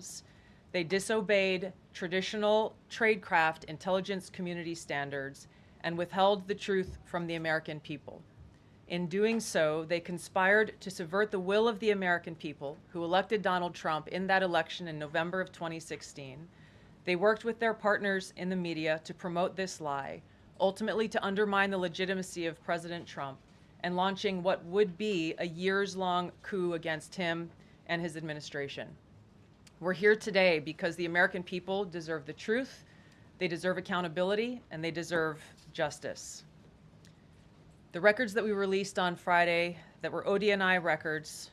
crimes. They disobeyed traditional tradecraft intelligence community standards and withheld the truth from the American people. In doing so, they conspired to subvert the will of the American people who elected Donald Trump in that election in November of 2016. They worked with their partners in the media to promote this lie, ultimately to undermine the legitimacy of President Trump and launching what would be a years-long coup against him and his administration. We're here today because the American people deserve the truth, they deserve accountability, and they deserve justice. The records that we released on Friday that were ODNI records,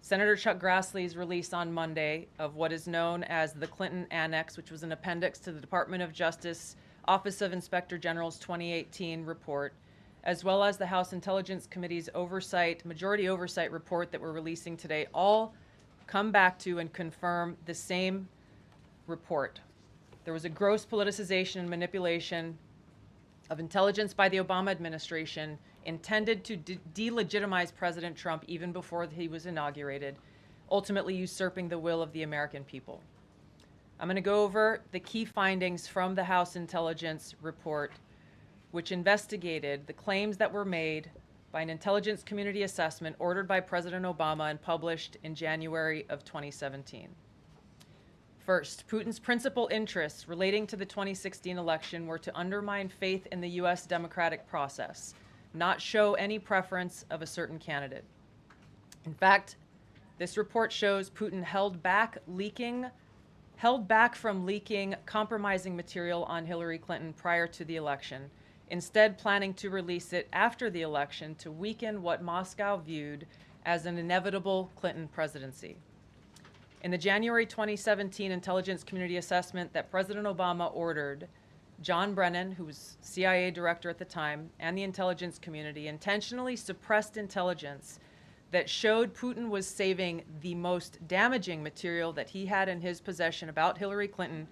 Senator Chuck Grassley's release on Monday of what is known as the Clinton Annex, which was an appendix to the Department of Justice Office of Inspector General's 2018 report, as well as the House Intelligence Committee's majority oversight report that we're releasing today, all come back to and confirm the same report. There was a gross politicization and manipulation of intelligence by the Obama administration intended to delegitimize President Trump even before he was inaugurated, ultimately usurping the will of the American people. I'm going to go over the key findings from the House Intelligence Report, which investigated the claims that were made by an intelligence community assessment ordered by President Obama and published in January of 2017. First, Putin's principal interests relating to the 2016 election were to undermine faith in the U.S. democratic process, not show any preference of a certain candidate. In fact, this report shows Putin held back from leaking compromising material on Hillary Clinton prior to the election, instead planning to release it after the election to weaken what Moscow viewed as an inevitable Clinton presidency. In the January 2017 intelligence community assessment that President Obama ordered, John Brennan, who was CIA director at the time, and the intelligence community intentionally suppressed intelligence that showed Putin was saving the most damaging material that he had in his possession about Hillary Clinton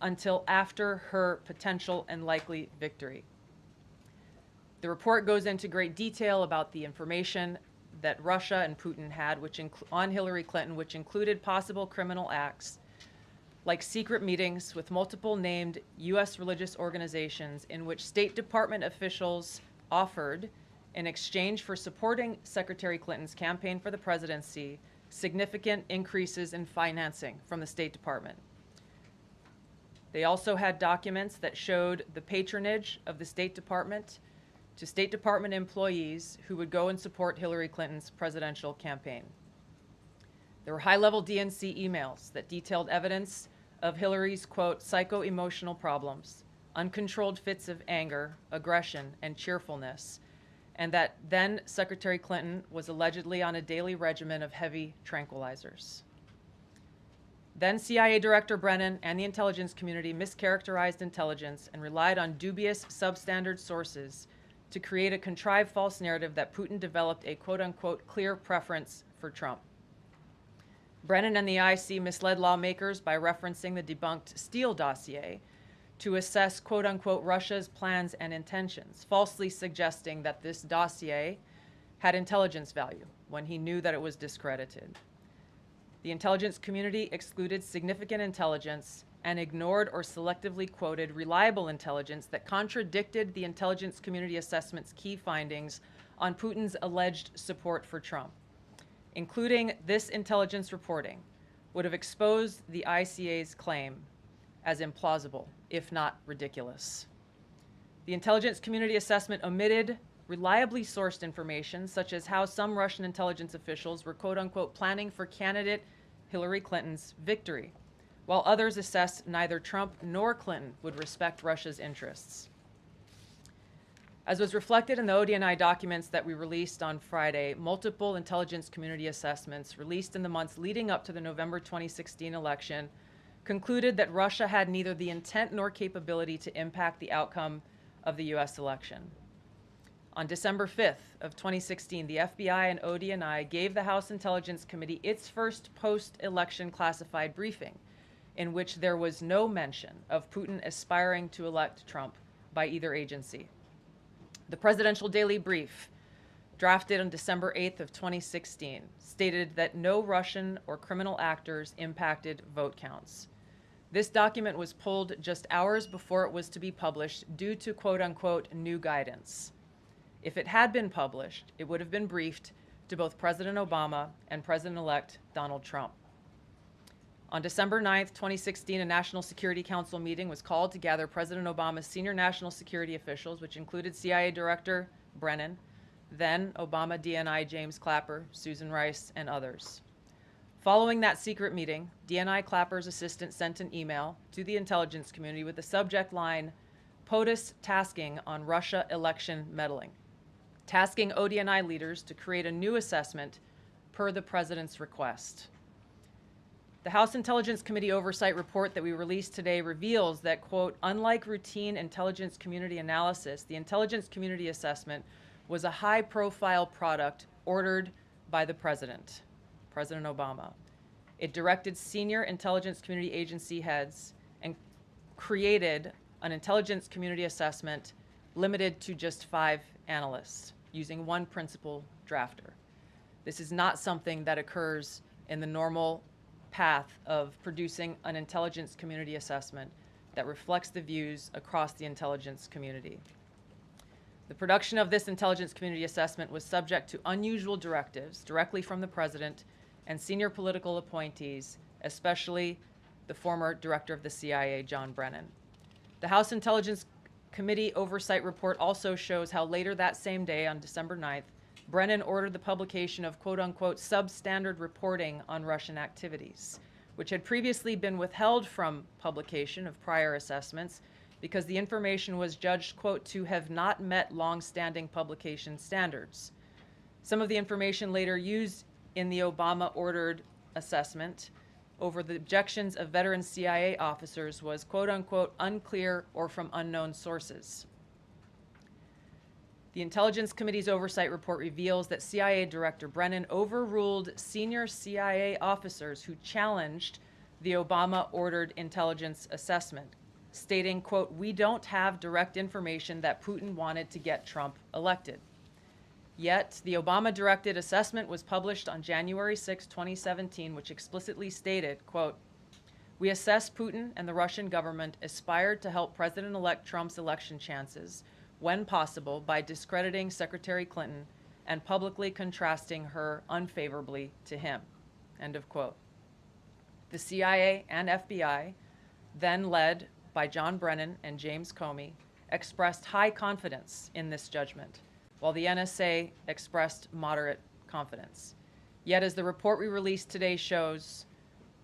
until after her potential and likely victory. The report goes into great detail about the information that Russia and Putin had on Hillary Clinton, which included possible criminal acts like secret meetings with multiple named U.S. religious organizations in which State Department officials offered, in exchange for supporting Secretary Clinton's campaign for the presidency, significant increases in financing from the State Department. They also had documents that showed the patronage of the State Department to State Department employees who would go and support Hillary Clinton's presidential campaign. There were high-level DNC emails that detailed evidence of Hillary's, quote, psycho-emotional problems, uncontrolled fits of anger, aggression, and cheerfulness, and that then Secretary Clinton was allegedly on a daily regimen of heavy tranquilizers. Then CIA Director Brennan and the intelligence community mischaracterized intelligence and relied on dubious substandard sources to create a contrived false narrative that Putin developed a quote-unquote clear preference for Trump. Brennan and the IC misled lawmakers by referencing the debunked Steele dossier to assess quote-unquote Russia's plans and intentions, falsely suggesting that this dossier had intelligence value when he knew that it was discredited. The intelligence community excluded significant intelligence and ignored or selectively quoted reliable intelligence that contradicted the intelligence community assessment's key findings on Putin's alleged support for Trump. Including this intelligence reporting would have exposed the ICA's claim as implausible, if not ridiculous. The intelligence community assessment omitted reliably sourced information, such as how some Russian intelligence officials were quote-unquote planning for candidate Hillary Clinton's victory, while others assessed neither Trump nor Clinton would respect Russia's interests. As was reflected in the ODNI documents that we released on Friday, multiple intelligence community assessments released in the months leading up to the November 2016 election concluded that Russia had neither the intent nor capability to impact the outcome of the U.S. election. On December 5th of 2016, the FBI and ODNI gave the House Intelligence Committee its first post-election classified briefing, in which there was no mention of Putin aspiring to elect Trump by either agency. The Presidential Daily Brief drafted on December 8th of 2016, stated that no Russian or criminal actors impacted vote counts. This document was pulled just hours before it was to be published due to quote-unquote new guidance. If it had been published, it would have been briefed to both President Obama and President-elect Donald Trump. On December 9th, 2016, a National Security Council meeting was called to gather President Obama's senior national security officials, which included CIA Director Brennan, then Obama DNI James Clapper, Susan Rice, and others. Following that secret meeting, DNI Clapper's assistant sent an email to the intelligence community with the subject line, POTUS tasking on Russia election meddling, tasking ODNI leaders to create a new assessment per the president's request. The House Intelligence Committee Oversight Report that we released today reveals that, quote, unlike routine intelligence community analysis, the intelligence community assessment was a high-profile product ordered by the president, President Obama. It directed senior intelligence community agency heads and created an intelligence community assessment limited to just 5 analysts using one principal drafter. This is not something that occurs in the normal path of producing an intelligence community assessment that reflects the views across the intelligence community. The production of this intelligence community assessment was subject to unusual directives directly from the president and senior political appointees, especially the former director of the CIA, John Brennan. The House Intelligence Committee Oversight Report also shows how later that same day, on December 9th, Brennan ordered the publication of quote-unquote substandard reporting on Russian activities, which had previously been withheld from publication of prior assessments because the information was judged, quote, to have not met long-standing publication standards. Some of the information later used in the Obama-ordered assessment over the objections of veteran CIA officers was, quote-unquote, unclear or from unknown sources. The Intelligence Committee's Oversight Report reveals that CIA Director Brennan overruled senior CIA officers who challenged the Obama-ordered intelligence assessment, stating, quote, we don't have direct information that Putin wanted to get Trump elected. Yet, the Obama-directed assessment was published on January 6, 2017, which explicitly stated, quote, we assess Putin and the Russian government aspired to help President-elect Trump's election chances when possible by discrediting Secretary Clinton and publicly contrasting her unfavorably to him, end of quote. The CIA and FBI, then led by John Brennan and James Comey, expressed high confidence in this judgment, while the NSA expressed moderate confidence. Yet, as the report we released today shows,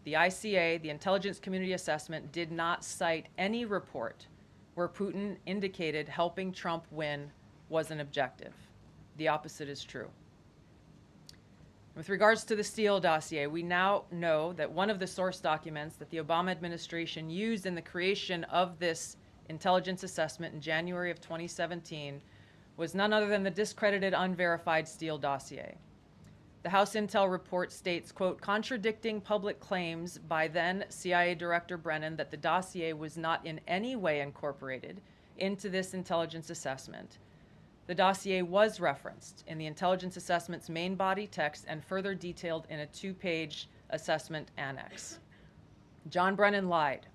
the ICA, the Intelligence Community Assessment, did not cite any report where Putin indicated helping Trump win was an objective. The opposite is true. With regards to the Steele dossier, we now know that one of the source documents that the Obama administration used in the creation of this intelligence assessment in January of 2017 was none other than the discredited, unverified Steele dossier. The House Intel report states, quote, contradicting public claims by then CIA Director Brennan that the dossier was not in any way incorporated into this intelligence assessment. The dossier was referenced in the intelligence assessment's main body text and further detailed in a 2-page assessment annex. John Brennan lied,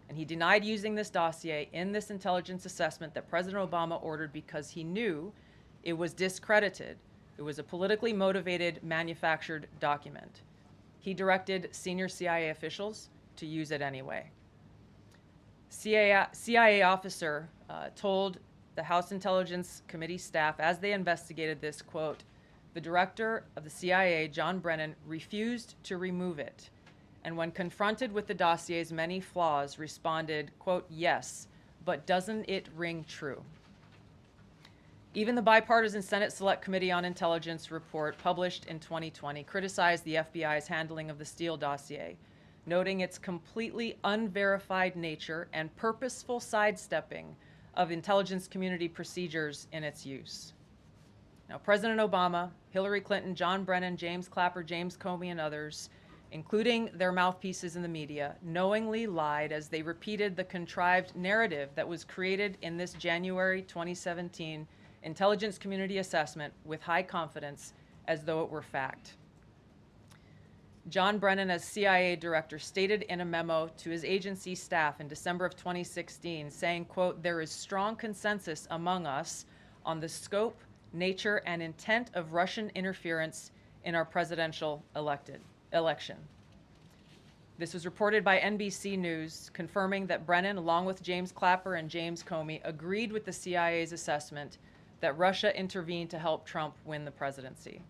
and he denied using this dossier in this intelligence assessment that President Obama ordered because he knew it was discredited. It was a politically motivated, manufactured document. He directed senior CIA officials to use it anyway. CIA officer told the House Intelligence Committee staff as they investigated this, quote, the director of the CIA, John Brennan, refused to remove it, and when confronted with the dossier's many flaws, responded, quote, yes, but doesn't it ring true? Even the bipartisan Senate Select Committee on Intelligence report published in 2020 criticized the FBI's handling of the Steele dossier, noting its completely unverified nature and purposeful sidestepping of intelligence community procedures in its use. Now, President Obama, Hillary Clinton, John Brennan, James Clapper, James Comey, and others, including their mouthpieces in the media, knowingly lied as they repeated the contrived narrative that was created in this January 2017 intelligence community assessment with high confidence as though it were fact. John Brennan, as CIA director, stated in a memo to his agency staff in December of 2016, saying, quote, "There is strong consensus among us on the scope, nature, and intent of Russian interference in our presidential election." This was reported by NBC News, confirming that Brennan, along with James Clapper and James Comey, agreed with the CIA's assessment that Russia intervened to help Trump win the presidency.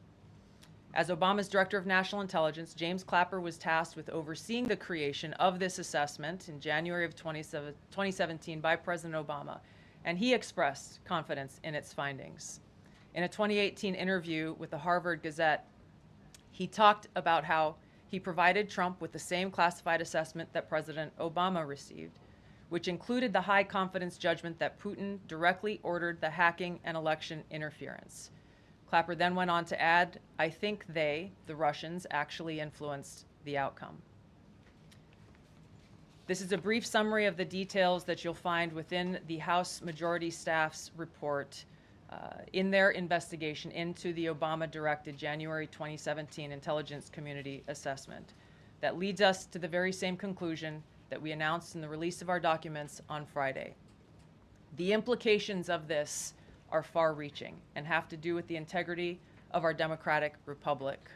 As Obama's Director of National Intelligence, James Clapper was tasked with overseeing the creation of this assessment in January of 2017 by President Obama, and he expressed confidence in its findings. In a 2018 interview with the Harvard Gazette, he talked about how he provided Trump with the same classified assessment that President Obama received, which included the high confidence judgment that Putin directly ordered the hacking and election interference. Clapper then went on to add, "I think they, the Russians, actually influenced the outcome." This is a brief summary of the details that you'll find within the House Majority Staff's report in their investigation into the Obama-directed January 2017 Intelligence Community Assessment. That leads us to the very same conclusion that we announced in the release of our documents on Friday. The implications of this are far-reaching and have to do with the integrity of our democratic republic.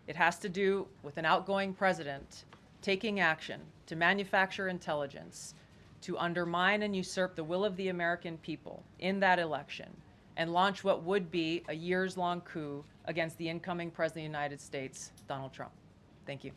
It has to do with an outgoing president taking action to manufacture intelligence to undermine and usurp the will of the American people in that election and launch what would be a years-long coup against the incoming President of the United States, Donald Trump. Thank you.